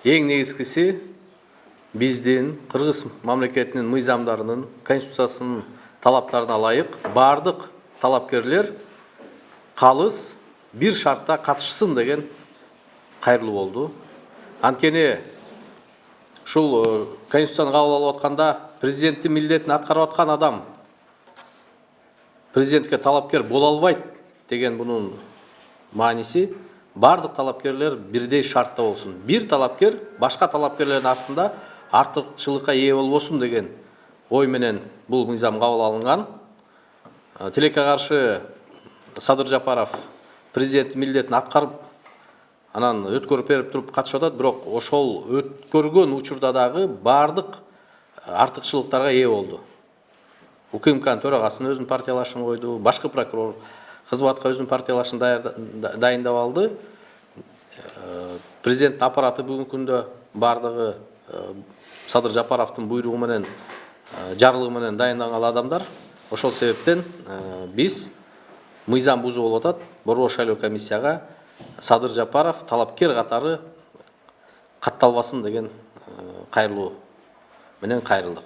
Ең негізгісі биздин Кыргыз мамлекетинин мыйзамдарынын, конституциясынын талаптарына ылайык бардык талапкерлер калыс бир шартта катышсын деген кайрылуу болду. Анткени ушул конституцияны кабыл алып атканда президенттин милдетин аткарып аткан адам президентке талапкер бола албайт деген бунун мааниси бардык талапкерлер бирдей шартта болсун. Бир талапкер башка талапкерлердин астында артыкчылыкка ээ болбосун деген ой менен бул мыйзам кабыл алынган. Тилекке каршы Садыр Жапаров президенттин милдетин аткарып, анан өткөрүп берип туруп катышып атат, бирок ошол өткөргөн учурда дагы бардык артыкчылыктарга ээ болду. УКМКнын төрагасынын өзүнүн партиялашын койду, башкы прокурор кызматка өзүнүн партиялашын дайындап алды. Президенттин аппараты бүгүнкү күндө бардыгы Садыр Жапаровдун буйругу менен, жарлыгы менен дайындалган адамдар. Ошол себептен биз мыйзам бузуу болуп атат. Борбор шайлоо комиссияга Садыр Жапаров талапкер катары катталбасын деген кайрылуу менен кайрылдык.